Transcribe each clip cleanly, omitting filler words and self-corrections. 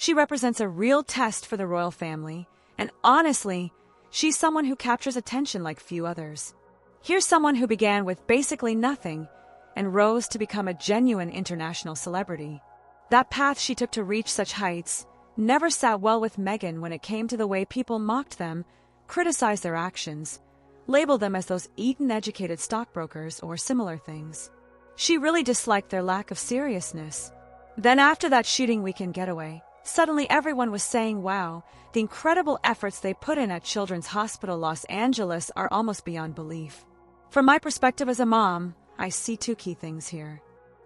She represents a real test for the royal family, and honestly, she's someone who captures attention like few others. Here's someone who began with basically nothing and rose to become a genuine international celebrity. That path she took to reach such heights never sat well with Meghan when it came to the way people mocked them, criticized their actions, labeled them as those Eton-educated stockbrokers or similar things. She really disliked their lack of seriousness. Then after that shooting weekend getaway, suddenly everyone was saying, wow, the incredible efforts they put in at Children's Hospital Los Angeles are almost beyond belief. From my perspective as a mom, I see two key things here.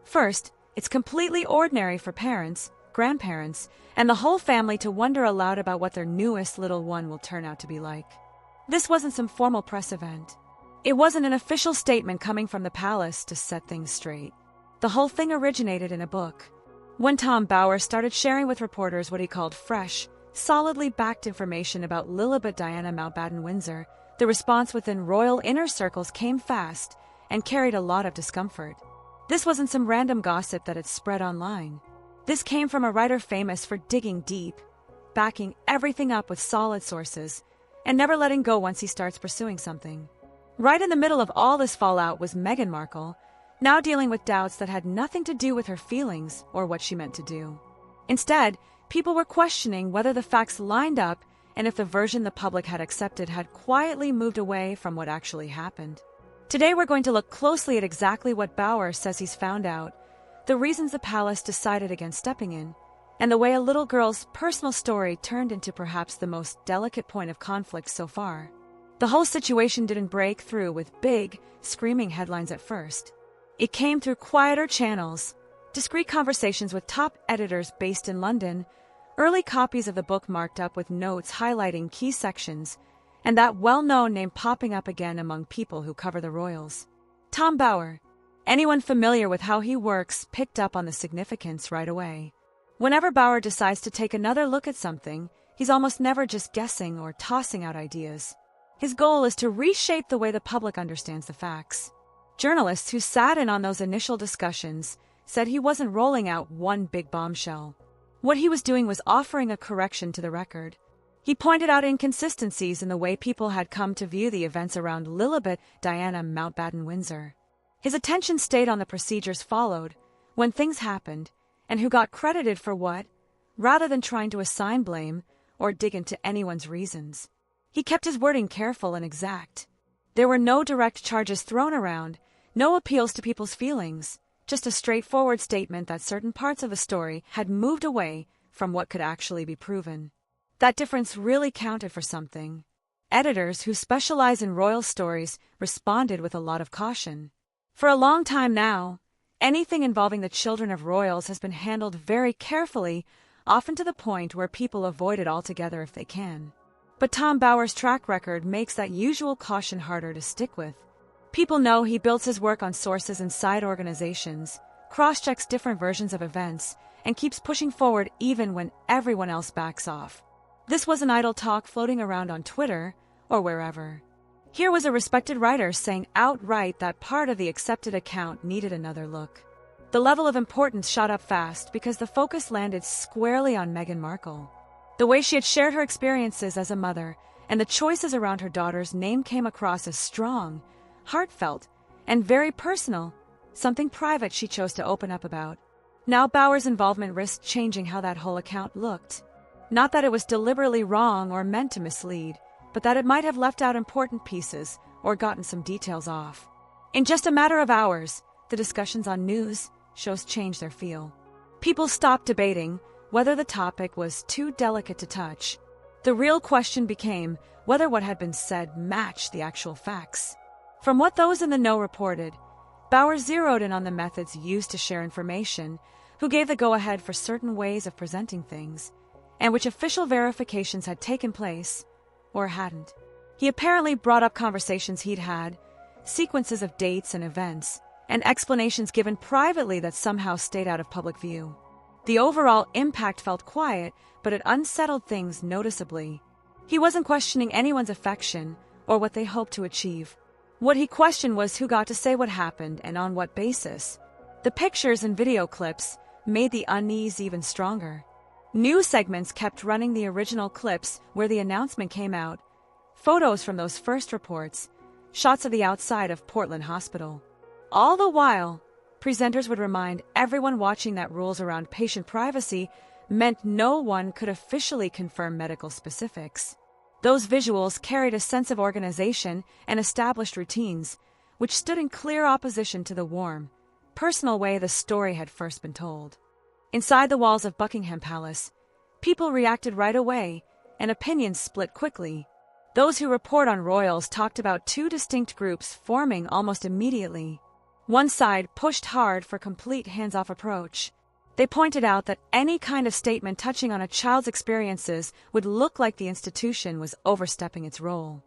First, it's completely ordinary for parents, grandparents, and the whole family to wonder aloud about what their newest little one will turn out to be like. This wasn't some formal press event. It wasn't an official statement coming from the palace to set things straight. The whole thing originated in a book. When Tom Bower started sharing with reporters what he called fresh, solidly backed information about Lilibet Diana Mountbatten-Windsor, the response within royal inner circles came fast and carried a lot of discomfort. This wasn't some random gossip that had spread online. This came from a writer famous for digging deep, backing everything up with solid sources, and never letting go once he starts pursuing something. Right in the middle of all this fallout was Meghan Markle, now dealing with doubts that had nothing to do with her feelings or what she meant to do. Instead, people were questioning whether the facts lined up and if the version the public had accepted had quietly moved away from what actually happened. Today we're going to look closely at exactly what Bower says he's found out, the reasons the palace decided against stepping in, and the way a little girl's personal story turned into perhaps the most delicate point of conflict so far. The whole situation didn't break through with big, screaming headlines at first. It came through quieter channels, discreet conversations with top editors based in London, early copies of the book marked up with notes highlighting key sections, and that well-known name popping up again among people who cover the royals. Tom Bower. Anyone familiar with how he works picked up on the significance right away. Whenever Bower decides to take another look at something, he's almost never just guessing or tossing out ideas. His goal is to reshape the way the public understands the facts. Journalists who sat in on those initial discussions said he wasn't rolling out one big bombshell. What he was doing was offering a correction to the record. He pointed out inconsistencies in the way people had come to view the events around Lilibet Diana Mountbatten-Windsor. His attention stayed on the procedures followed, when things happened, and who got credited for what, rather than trying to assign blame or dig into anyone's reasons. He kept his wording careful and exact. There were no direct charges thrown around, no appeals to people's feelings, just a straightforward statement that certain parts of the story had moved away from what could actually be proven. That difference really counted for something. Editors who specialize in royal stories responded with a lot of caution. For a long time now, anything involving the children of royals has been handled very carefully, often to the point where people avoid it altogether if they can. But Tom Bower's track record makes that usual caution harder to stick with. People know he builds his work on sources inside organizations, cross-checks different versions of events, and keeps pushing forward even when everyone else backs off. This wasn't idle talk floating around on Twitter or wherever. Here was a respected writer saying outright that part of the accepted account needed another look. The level of importance shot up fast because the focus landed squarely on Meghan Markle. The way she had shared her experiences as a mother and the choices around her daughter's name came across as strong, heartfelt, and very personal, something private she chose to open up about. Now Bower's involvement risked changing how that whole account looked. Not that it was deliberately wrong or meant to mislead, but that it might have left out important pieces or gotten some details off. In just a matter of hours, the discussions on news shows changed their feel. People stopped debating whether the topic was too delicate to touch. The real question became whether what had been said matched the actual facts. From what those in the know reported, Bower zeroed in on the methods used to share information, who gave the go-ahead for certain ways of presenting things, and which official verifications had taken place, or hadn't. He apparently brought up conversations he'd had, sequences of dates and events, and explanations given privately that somehow stayed out of public view. The overall impact felt quiet, but it unsettled things noticeably. He wasn't questioning anyone's affection or what they hoped to achieve. What he questioned was who got to say what happened and on what basis. The pictures and video clips made the unease even stronger. News segments kept running the original clips where the announcement came out, photos from those first reports, shots of the outside of Portland Hospital. All the while, presenters would remind everyone watching that rules around patient privacy meant no one could officially confirm medical specifics. Those visuals carried a sense of organization and established routines, which stood in clear opposition to the warm, personal way the story had first been told. Inside the walls of Buckingham Palace, people reacted right away, and opinions split quickly. Those who report on royals talked about two distinct groups forming almost immediately. One side pushed hard for a complete hands-off approach. They pointed out that any kind of statement touching on a child's experiences would look like the institution was overstepping its role.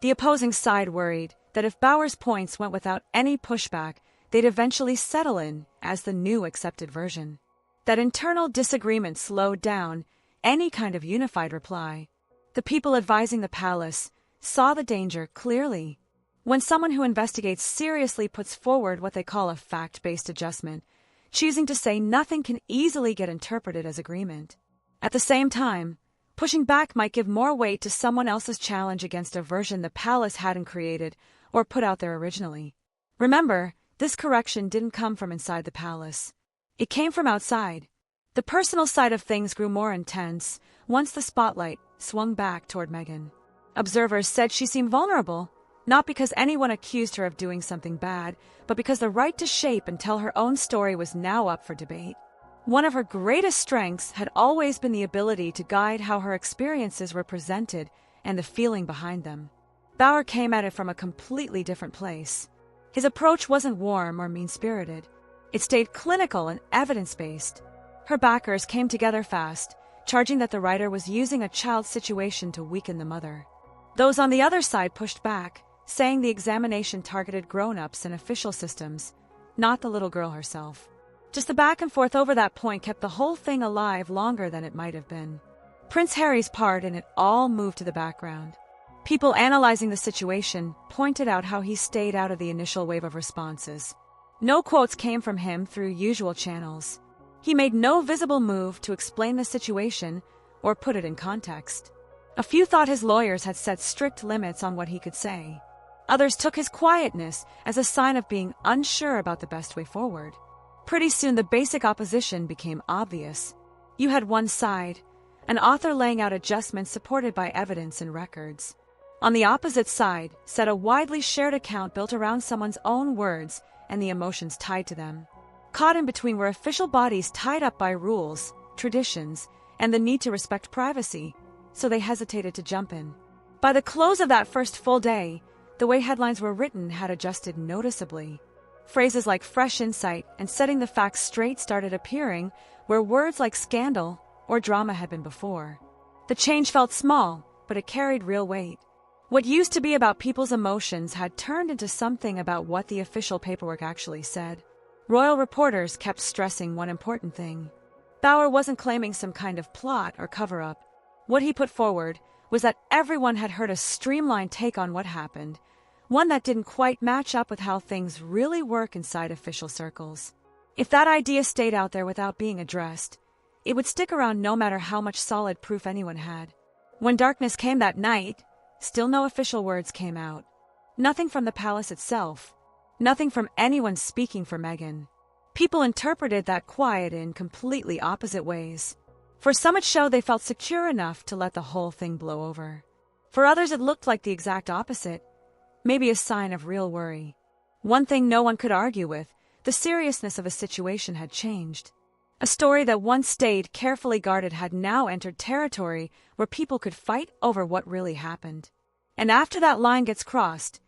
The opposing side worried that if Bauer's points went without any pushback, they'd eventually settle in as the new accepted version. That internal disagreement slowed down any kind of unified reply. The people advising the palace saw the danger clearly. When someone who investigates seriously puts forward what they call a fact-based adjustment, choosing to say nothing can easily get interpreted as agreement. At the same time, pushing back might give more weight to someone else's challenge against a version the palace hadn't created or put out there originally. Remember, this correction didn't come from inside the palace. It came from outside. The personal side of things grew more intense once the spotlight swung back toward Meghan. Observers said she seemed vulnerable, not because anyone accused her of doing something bad, but because the right to shape and tell her own story was now up for debate. One of her greatest strengths had always been the ability to guide how her experiences were presented and the feeling behind them. Bauer came at it from a completely different place. His approach wasn't warm or mean-spirited. It stayed clinical and evidence-based. Her backers came together fast, charging that the writer was using a child's situation to weaken the mother. Those on the other side pushed back, saying the examination targeted grown-ups and official systems, not the little girl herself. Just the back and forth over that point kept the whole thing alive longer than it might have been. Prince Harry's part in it all moved to the background. People analyzing the situation pointed out how he stayed out of the initial wave of responses. No quotes came from him through usual channels. He made no visible move to explain the situation or put it in context. A few thought his lawyers had set strict limits on what he could say. Others took his quietness as a sign of being unsure about the best way forward. Pretty soon the basic opposition became obvious. You had one side, an author laying out adjustments supported by evidence and records. On the opposite side sat a widely shared account built around someone's own words and the emotions tied to them. Caught in between were official bodies tied up by rules, traditions, and the need to respect privacy, so they hesitated to jump in. By the close of that first full day, the way headlines were written had adjusted noticeably. Phrases like fresh insight and setting the facts straight started appearing where words like scandal or drama had been before. The change felt small, but it carried real weight. What used to be about people's emotions had turned into something about what the official paperwork actually said. Royal reporters kept stressing one important thing. Bauer wasn't claiming some kind of plot or cover-up. What he put forward was that everyone had heard a streamlined take on what happened, one that didn't quite match up with how things really work inside official circles. If that idea stayed out there without being addressed, it would stick around no matter how much solid proof anyone had. When darkness came that night, still no official words came out. Nothing from the palace itself. Nothing from anyone speaking for Meghan. People interpreted that quiet in completely opposite ways. For some it showed they felt secure enough to let the whole thing blow over. For others it looked like the exact opposite, maybe a sign of real worry. One thing no one could argue with, the seriousness of a situation had changed. A story that once stayed carefully guarded had now entered territory where people could fight over what really happened. And after that line gets crossed,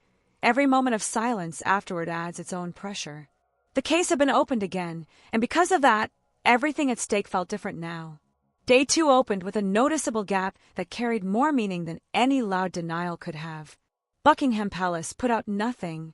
every moment of silence afterward adds its own pressure. The case had been opened again, and because of that, everything at stake felt different now. Day 2 opened with a noticeable gap that carried more meaning than any loud denial could have. Buckingham Palace put out nothing.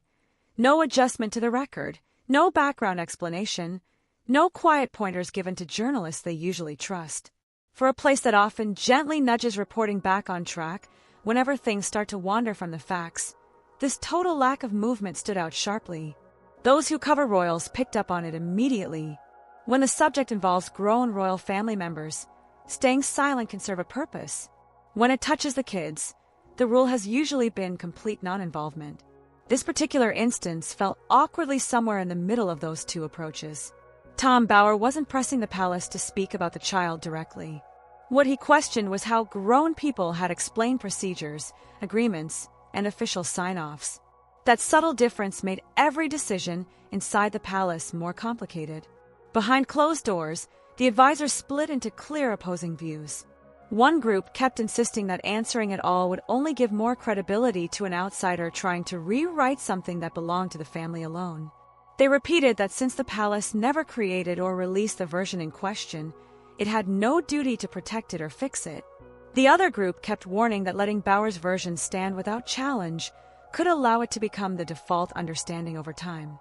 No adjustment to the record, no background explanation, no quiet pointers given to journalists they usually trust. For a place that often gently nudges reporting back on track whenever things start to wander from the facts, this total lack of movement stood out sharply. Those who cover royals picked up on it immediately. When the subject involves grown royal family members, staying silent can serve a purpose. When it touches the kids, the rule has usually been complete non-involvement. This particular instance fell awkwardly somewhere in the middle of those two approaches. Tom Bower wasn't pressing the palace to speak about the child directly. What he questioned was how grown people had explained procedures, agreements, and official sign-offs. That subtle difference made every decision inside the palace more complicated. Behind closed doors, the advisors split into clear opposing views. One group kept insisting that answering it all would only give more credibility to an outsider trying to rewrite something that belonged to the family alone. They repeated that since the palace never created or released the version in question, it had no duty to protect it or fix it. The other group kept warning that letting Bower's version stand without challenge could allow it to become the default understanding over time.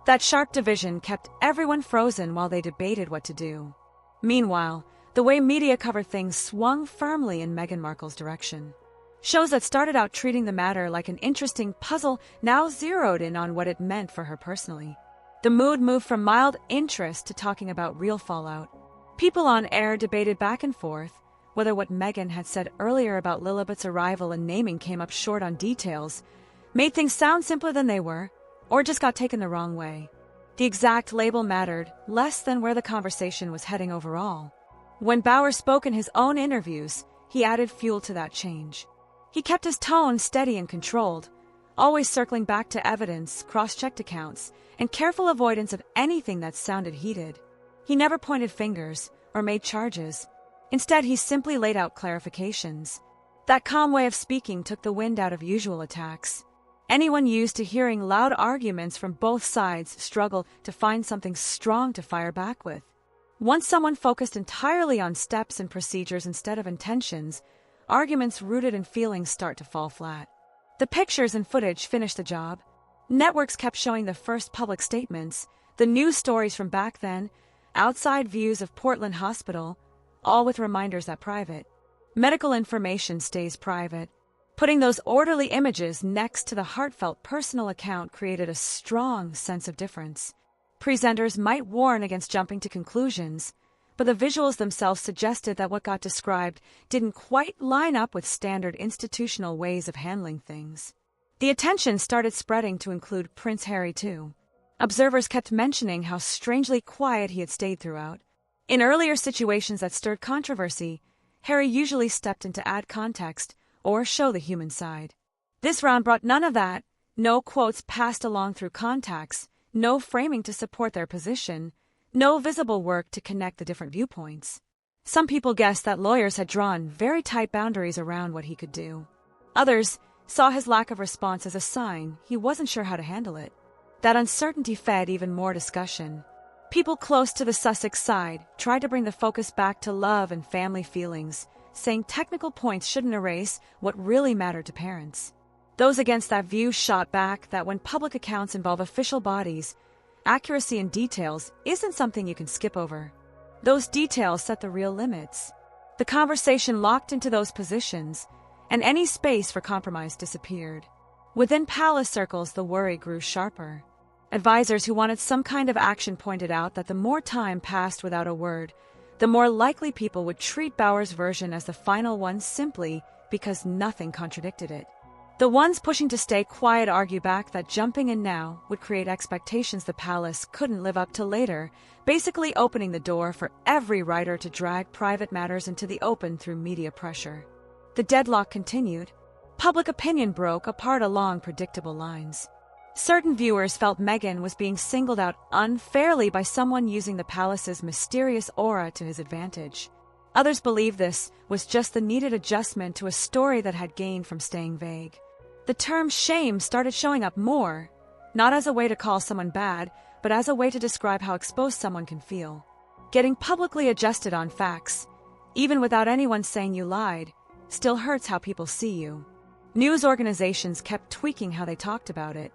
That sharp division kept everyone frozen while they debated what to do. Meanwhile, the way media covered things swung firmly in Meghan Markle's direction. Shows that started out treating the matter like an interesting puzzle now zeroed in on what it meant for her personally. The mood moved from mild interest to talking about real fallout. People on air debated back and forth whether what Meghan had said earlier about Lilibet's arrival and naming came up short on details, made things sound simpler than they were, or just got taken the wrong way. The exact label mattered less than where the conversation was heading overall. When Bower spoke in his own interviews, he added fuel to that change. He kept his tone steady and controlled, always circling back to evidence, cross-checked accounts, and careful avoidance of anything that sounded heated. He never pointed fingers or made charges. Instead, he simply laid out clarifications. That calm way of speaking took the wind out of usual attacks. Anyone used to hearing loud arguments from both sides struggled to find something strong to fire back with. Once someone focused entirely on steps and procedures instead of intentions, arguments rooted in feelings start to fall flat. The pictures and footage finished the job. Networks kept showing the first public statements, the news stories from back then, outside views of Portland Hospital, all with reminders that private. Medical information stays private. Putting those orderly images next to the heartfelt personal account created a strong sense of difference. Presenters might warn against jumping to conclusions, but the visuals themselves suggested that what got described didn't quite line up with standard institutional ways of handling things. The attention started spreading to include Prince Harry too. Observers kept mentioning how strangely quiet he had stayed throughout. In earlier situations that stirred controversy, Harry usually stepped in to add context or show the human side. This round brought none of that. No quotes passed along through contacts, no framing to support their position, no visible work to connect the different viewpoints. Some people guessed that lawyers had drawn very tight boundaries around what he could do. Others saw his lack of response as a sign he wasn't sure how to handle it. That uncertainty fed even more discussion. People close to the Sussex side tried to bring the focus back to love and family feelings, saying technical points shouldn't erase what really mattered to parents. Those against that view shot back that when public accounts involve official bodies, accuracy in details isn't something you can skip over. Those details set the real limits. The conversation locked into those positions, and any space for compromise disappeared. Within palace circles, the worry grew sharper. Advisors who wanted some kind of action pointed out that the more time passed without a word, the more likely people would treat Bower's version as the final one simply because nothing contradicted it. The ones pushing to stay quiet argue back that jumping in now would create expectations the palace couldn't live up to later, basically opening the door for every writer to drag private matters into the open through media pressure. The deadlock continued. Public opinion broke apart along predictable lines. Certain viewers felt Meghan was being singled out unfairly by someone using the palace's mysterious aura to his advantage. Others believed this was just the needed adjustment to a story that had gained from staying vague. The term shame started showing up more, not as a way to call someone bad, but as a way to describe how exposed someone can feel. Getting publicly adjusted on facts, even without anyone saying you lied, still hurts how people see you. News organizations kept tweaking how they talked about it.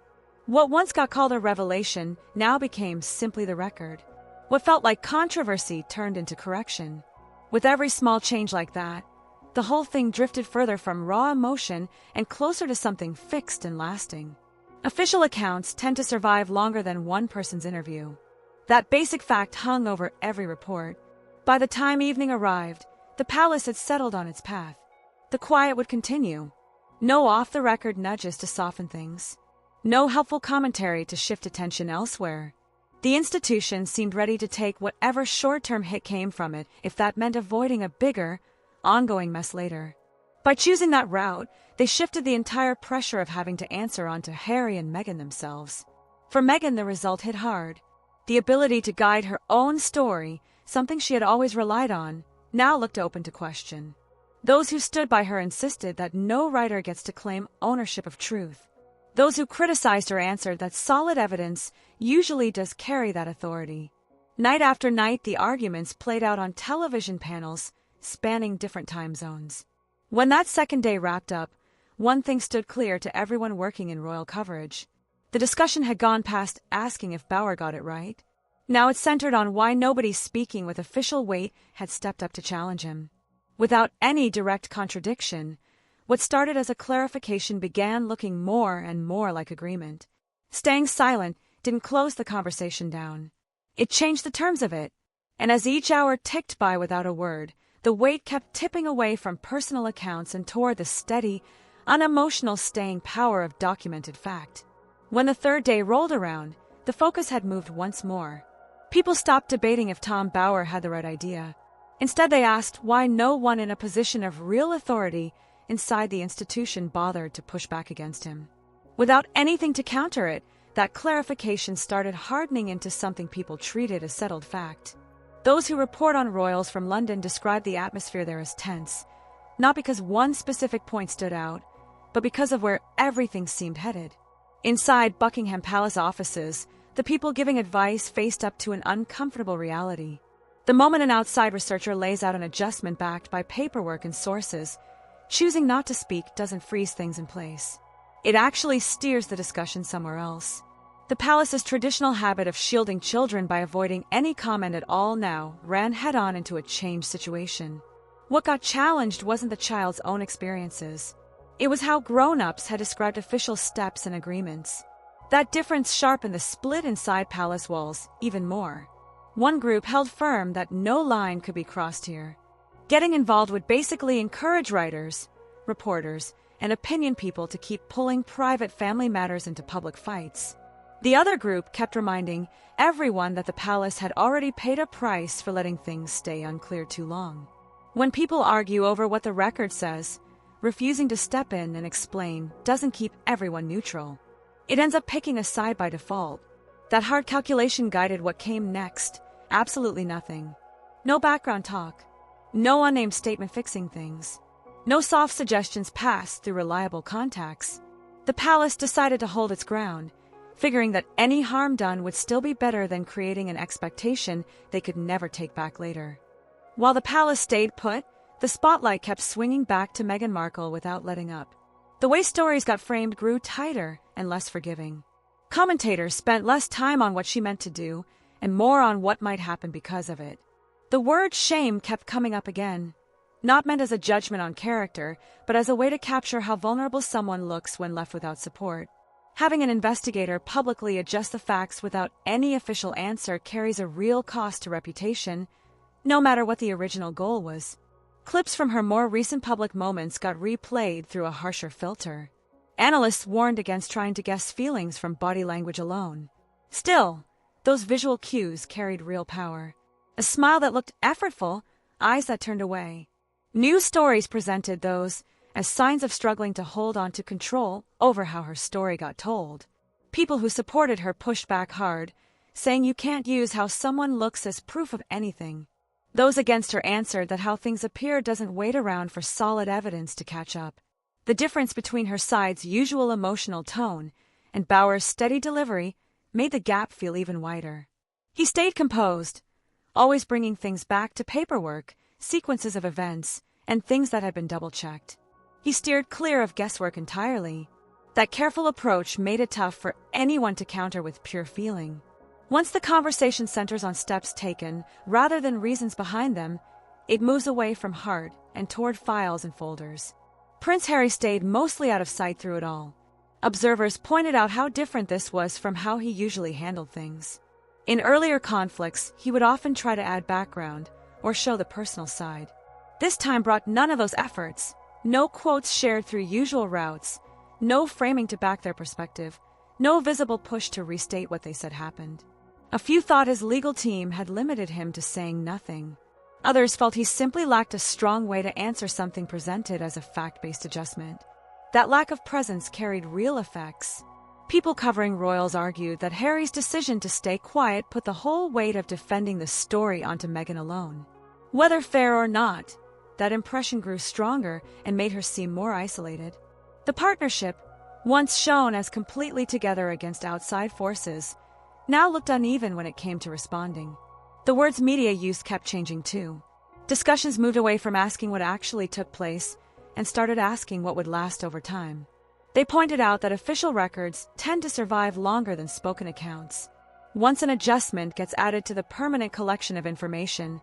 What once got called a revelation now became simply the record. What felt like controversy turned into correction. With every small change like that, the whole thing drifted further from raw emotion and closer to something fixed and lasting. Official accounts tend to survive longer than one person's interview. That basic fact hung over every report. By the time evening arrived, The palace had settled on its path. The quiet would continue. No off-the-record nudges to soften things. No helpful commentary to shift attention elsewhere. The institution seemed ready to take whatever short-term hit came from it if that meant avoiding a bigger, ongoing mess later. By choosing that route, they shifted the entire pressure of having to answer onto Harry and Meghan themselves. For Meghan, the result hit hard. The ability to guide her own story, something she had always relied on, now looked open to question. Those who stood by her insisted that no writer gets to claim ownership of truth. Those who criticized her answered that solid evidence usually does carry that authority. Night after night, the arguments played out on television panels spanning different time zones. When that second day wrapped up, one thing stood clear to everyone working in royal coverage. The discussion had gone past asking if Bauer got it right. Now it centered on why nobody speaking with official weight had stepped up to challenge him. Without any direct contradiction, what started as a clarification began looking more and more like agreement. Staying silent didn't close the conversation down. It changed the terms of it, and as each hour ticked by without a word, the weight kept tipping away from personal accounts and toward the steady, unemotional staying power of documented fact. When the third day rolled around, the focus had moved once more. People stopped debating if Tom Bauer had the right idea. Instead, they asked why no one in a position of real authority inside the institution bothered to push back against him. Without anything to counter it, that clarification started hardening into something people treated as settled fact. Those who report on royals from London describe the atmosphere there as tense, not because one specific point stood out, but because of where everything seemed headed. Inside Buckingham Palace offices, the people giving advice faced up to an uncomfortable reality. The moment an outside researcher lays out an adjustment backed by paperwork and sources, choosing not to speak doesn't freeze things in place. It actually steers the discussion somewhere else. The palace's traditional habit of shielding children by avoiding any comment at all now ran head-on into a changed situation. What got challenged wasn't the child's own experiences. It was how grown-ups had described official steps and agreements. That difference sharpened the split inside palace walls even more. One group held firm that no line could be crossed here. Getting involved would basically encourage writers, reporters, and opinion people to keep pulling private family matters into public fights. The other group kept reminding everyone that the palace had already paid a price for letting things stay unclear too long. When people argue over what the record says, refusing to step in and explain doesn't keep everyone neutral. It ends up picking a side by default. That hard calculation guided what came next. Absolutely nothing. No background talk. No unnamed statement fixing things. No soft suggestions passed through reliable contacts. The palace decided to hold its ground, figuring that any harm done would still be better than creating an expectation they could never take back later. While the palace stayed put, the spotlight kept swinging back to Meghan Markle without letting up. The way stories got framed grew tighter and less forgiving. Commentators spent less time on what she meant to do and more on what might happen because of it. The word shame kept coming up again, not meant as a judgment on character, but as a way to capture how vulnerable someone looks when left without support. Having an investigator publicly adjust the facts without any official answer carries a real cost to reputation, no matter what the original goal was. Clips from her more recent public moments got replayed through a harsher filter. Analysts warned against trying to guess feelings from body language alone. Still, those visual cues carried real power. A smile that looked effortful, eyes that turned away. News stories presented those as signs of struggling to hold on to control over how her story got told. People who supported her pushed back hard, saying you can't use how someone looks as proof of anything. Those against her answered that how things appear doesn't wait around for solid evidence to catch up. The difference between her side's usual emotional tone and Bauer's steady delivery made the gap feel even wider. He stayed composed, always bringing things back to paperwork, sequences of events, and things that had been double-checked. He steered clear of guesswork entirely. That careful approach made it tough for anyone to counter with pure feeling. Once the conversation centers on steps taken, rather than reasons behind them, it moves away from heart and toward files and folders. Prince Harry stayed mostly out of sight through it all. Observers pointed out how different this was from how he usually handled things. In earlier conflicts, he would often try to add background or show the personal side. This time brought none of those efforts. No quotes shared through usual routes, no framing to back their perspective, no visible push to restate what they said happened. A few thought his legal team had limited him to saying nothing. Others felt he simply lacked a strong way to answer something presented as a fact-based adjustment. That lack of presence carried real effects. People covering royals argued that Harry's decision to stay quiet put the whole weight of defending the story onto Meghan alone. Whether fair or not, that impression grew stronger and made her seem more isolated. The partnership, once shown as completely together against outside forces, now looked uneven when it came to responding. The words media use kept changing too. Discussions moved away from asking what actually took place and started asking what would last over time. They pointed out that official records tend to survive longer than spoken accounts. Once an adjustment gets added to the permanent collection of information,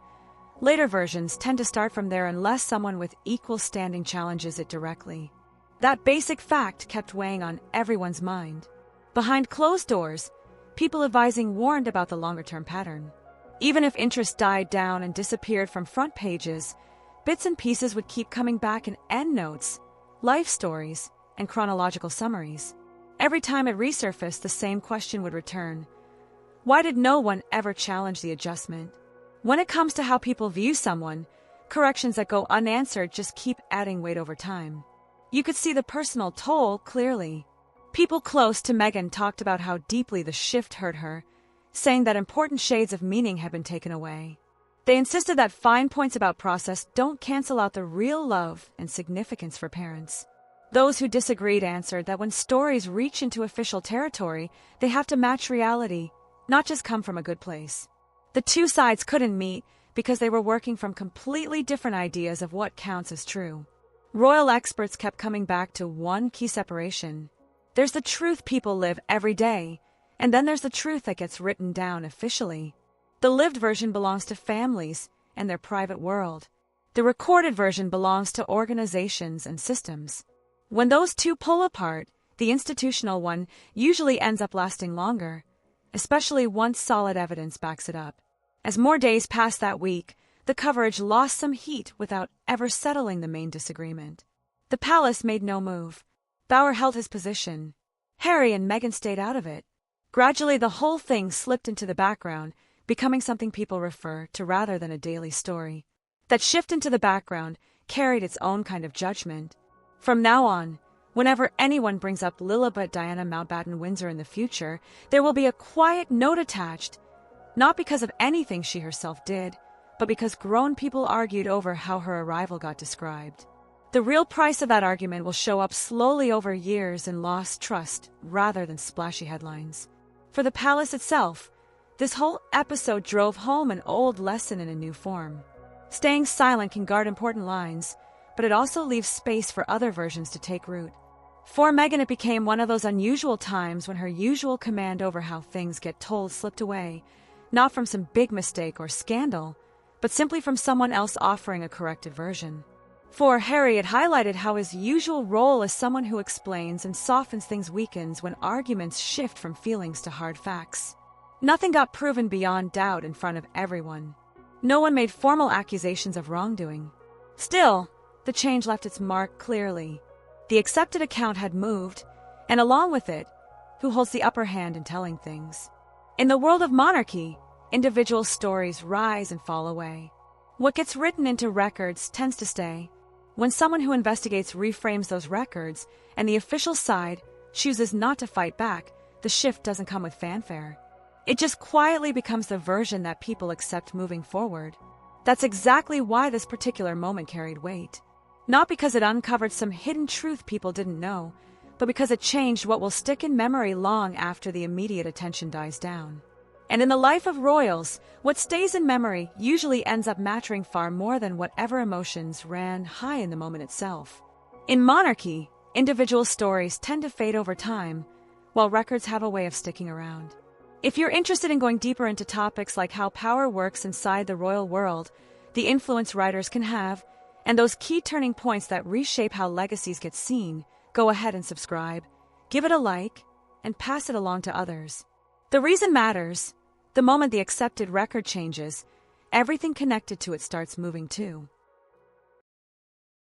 later versions tend to start from there unless someone with equal standing challenges it directly. That basic fact kept weighing on everyone's mind. Behind closed doors, people advising warned about the longer-term pattern. Even if interest died down and disappeared from front pages, bits and pieces would keep coming back in endnotes, life stories, and chronological summaries. Every time it resurfaced, the same question would return. Why did no one ever challenge the adjustment? When it comes to how people view someone, corrections that go unanswered just keep adding weight over time. You could see the personal toll clearly. People close to Meghan talked about how deeply the shift hurt her, saying that important shades of meaning had been taken away. They insisted that fine points about process don't cancel out the real love and significance for parents. Those who disagreed answered that when stories reach into official territory, they have to match reality, not just come from a good place. The two sides couldn't meet because they were working from completely different ideas of what counts as true. Royal experts kept coming back to one key separation. There's the truth people live every day, and then there's the truth that gets written down officially. The lived version belongs to families and their private world. The recorded version belongs to organizations and systems. When those two pull apart, the institutional one usually ends up lasting longer, especially once solid evidence backs it up. As more days passed that week, the coverage lost some heat without ever settling the main disagreement. The palace made no move. Bower held his position. Harry and Meghan stayed out of it. Gradually, the whole thing slipped into the background, becoming something people refer to rather than a daily story. That shift into the background carried its own kind of judgment. From now on, whenever anyone brings up Lilibet Diana Mountbatten Windsor in the future, there will be a quiet note attached, not because of anything she herself did, but because grown people argued over how her arrival got described. The real price of that argument will show up slowly over years in lost trust rather than splashy headlines. For the palace itself, this whole episode drove home an old lesson in a new form. Staying silent can guard important lines, but it also leaves space for other versions to take root. For Meghan, it became one of those unusual times when her usual command over how things get told slipped away, not from some big mistake or scandal, but simply from someone else offering a corrected version. For Harry, it highlighted how his usual role as someone who explains and softens things weakens when arguments shift from feelings to hard facts. Nothing got proven beyond doubt in front of everyone. No one made formal accusations of wrongdoing. Still, the change left its mark clearly. The accepted account had moved, and along with it, who holds the upper hand in telling things. In the world of monarchy, individual stories rise and fall away. What gets written into records tends to stay. When someone who investigates reframes those records and the official side chooses not to fight back, the shift doesn't come with fanfare. It just quietly becomes the version that people accept moving forward. That's exactly why this particular moment carried weight. Not because it uncovered some hidden truth people didn't know, but because it changed what will stick in memory long after the immediate attention dies down. And in the life of royals, what stays in memory usually ends up mattering far more than whatever emotions ran high in the moment itself. In monarchy, individual stories tend to fade over time, while records have a way of sticking around. If you're interested in going deeper into topics like how power works inside the royal world, the influence writers can have, and those key turning points that reshape how legacies get seen, go ahead and subscribe, give it a like, and pass it along to others. The reason matters. The moment the accepted record changes, everything connected to it starts moving too.